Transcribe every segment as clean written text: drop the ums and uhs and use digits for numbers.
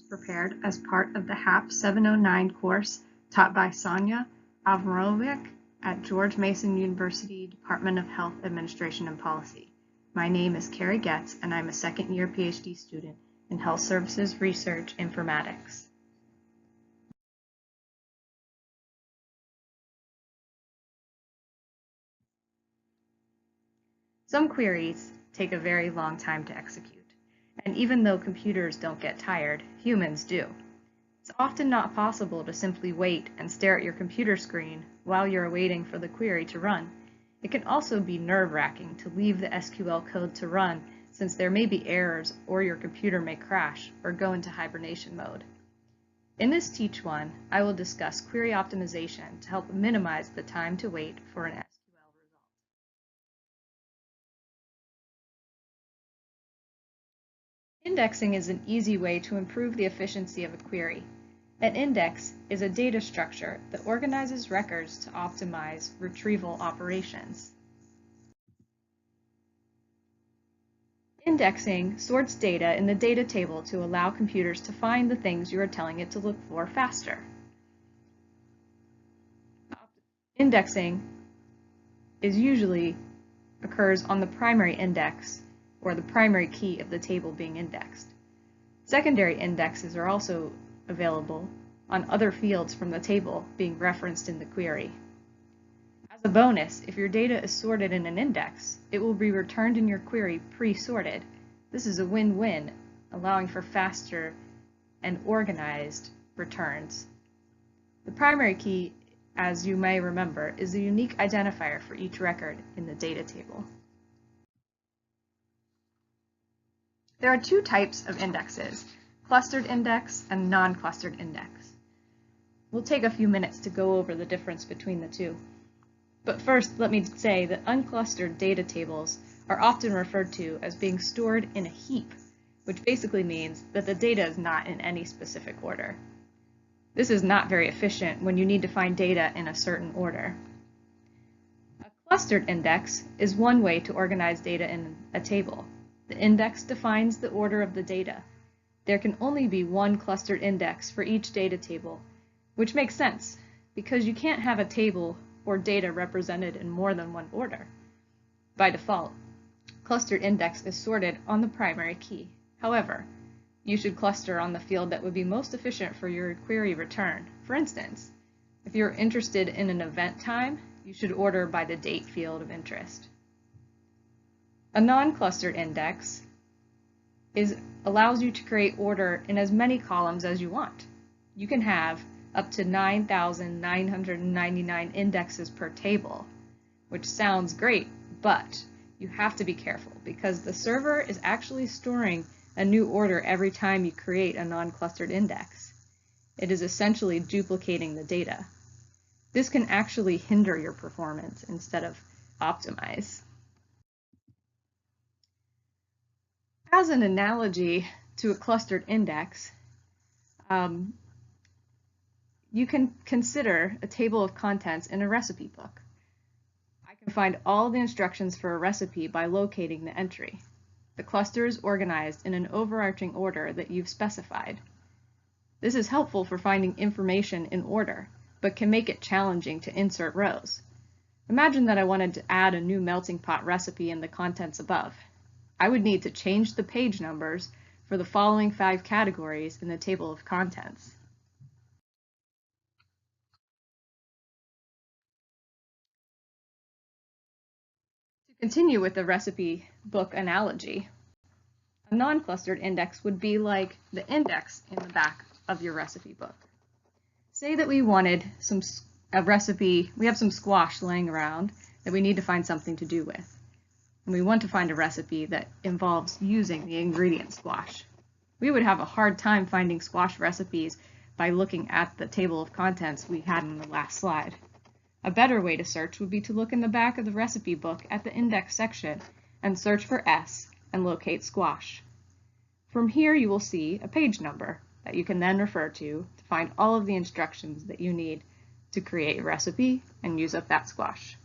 was prepared as part of the HAP 709 course taught by Sonia Avramovic at George Mason University Department of Health Administration and Policy. My name is Carrie Getz, and I'm a second-year PhD student in Health Services Research Informatics. Some queries take a very long time to execute, and even though computers don't get tired, humans do. It's often not possible to simply wait and stare at your computer screen while you're waiting for the query to run. It can also be nerve-wracking to leave the SQL code to run since there may be errors or your computer may crash or go into hibernation mode. In this Teach One, I will discuss query optimization to help minimize the time to wait for an SQL result. Indexing is an easy way to improve the efficiency of a query. An index is a data structure that organizes records to optimize retrieval operations. Indexing sorts data in the data table to allow computers to find the things you are telling it to look for faster. Indexing usually occurs on the primary index or the primary key of the table being indexed. Secondary indexes are also available on other fields from the table being referenced in the query. As a bonus, if your data is sorted in an index, it will be returned in your query pre-sorted. This is a win-win, allowing for faster and organized returns. The primary key, as you may remember, is the unique identifier for each record in the data table. There are two types of indexes, clustered index and non-clustered index. We'll take a few minutes to go over the difference between the two. But first, let me say that unclustered data tables are often referred to as being stored in a heap, which basically means that the data is not in any specific order. This is not very efficient when you need to find data in a certain order. A clustered index is one way to organize data in a table. The index defines the order of the data. There can only be one clustered index for each data table, which makes sense because you can't have a table or data represented in more than one order. By default, clustered index is sorted on the primary key. However, you should cluster on the field that would be most efficient for your query return. For instance, if you're interested in an event time, you should order by the date field of interest. A non-clustered index allows you to create order in as many columns as you want. You can have up to 9,999 indexes per table, which sounds great, but you have to be careful because the server is actually storing a new order every time you create a non-clustered index. It is essentially duplicating the data. This can actually hinder your performance instead of optimize. As an analogy to a clustered index, you can consider a table of contents in a recipe book. I can find all the instructions for a recipe by locating the entry. The cluster is organized in an overarching order that you've specified. This is helpful for finding information in order, but can make it challenging to insert rows. Imagine that I wanted to add a new melting pot recipe in the contents above. I would need to change the page numbers for the following 5 categories in the table of contents. To continue with the recipe book analogy, a non-clustered index would be like the index in the back of your recipe book. Say that we wanted a recipe, we have some squash laying around that we need to find something to do with. And we want to find a recipe that involves using the ingredient squash. We would have a hard time finding squash recipes by looking at the table of contents we had in the last slide. A better way to search would be to look in the back of the recipe book at the index section and search for S and locate squash. From here you will see a page number that you can then refer to find all of the instructions that you need to create a recipe and use up that squash.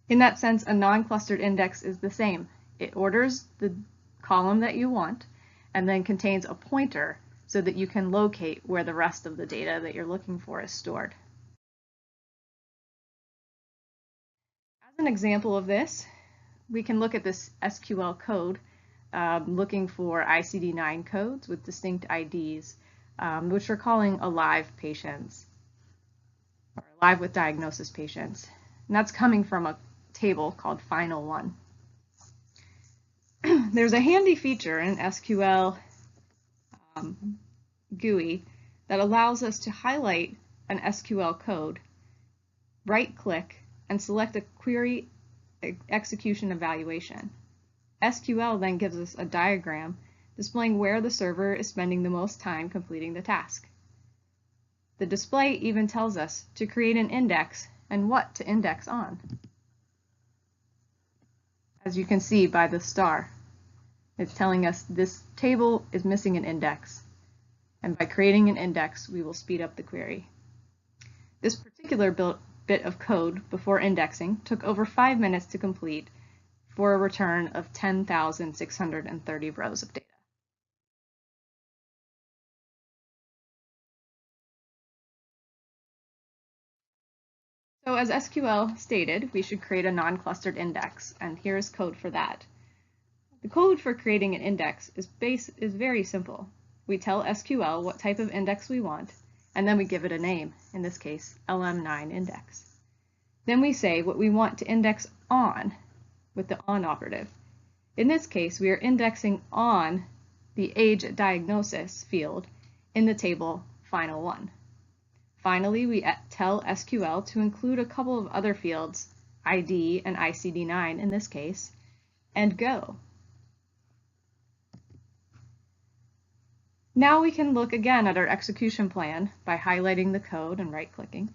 In that sense, a non-clustered index is the same. It orders the column that you want, and then contains a pointer so that you can locate where the rest of the data that you're looking for is stored. As an example of this, we can look at this SQL code looking for ICD-9 codes with distinct IDs, which we're calling alive patients, or alive with diagnosis patients. And that's coming from a table called Final One. There's a handy feature in SQL GUI that allows us to highlight an SQL code, right-click, and select a query execution evaluation. SQL then gives us a diagram displaying where the server is spending the most time completing the task. The display even tells us to create an index and what to index on. As you can see by the star, it's telling us this table is missing an index, and by creating an index, we will speed up the query. This particular bit of code before indexing took over 5 minutes to complete for a return of 10,630 rows of data. So as SQL stated, we should create a non-clustered index, and here's code for that. The code for creating an index is very simple. We tell SQL what type of index we want, and then we give it a name, in this case, LM9 index. Then we say what we want to index on with the on operative. In this case, we are indexing on the age diagnosis field in the table Final One. Finally, we tell SQL to include a couple of other fields, ID and ICD-9 in this case, and go. Now we can look again at our execution plan by highlighting the code and right-clicking.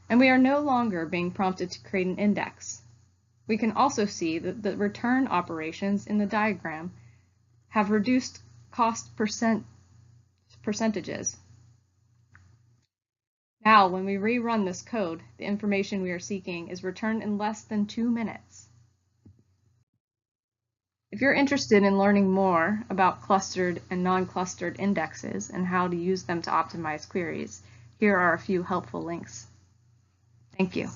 And we are no longer being prompted to create an index. We can also see that the return operations in the diagram have reduced cost percentages. Now, when we rerun this code, the information we are seeking is returned in less than 2 minutes. If you're interested in learning more about clustered and non-clustered indexes and how to use them to optimize queries, here are a few helpful links. Thank you.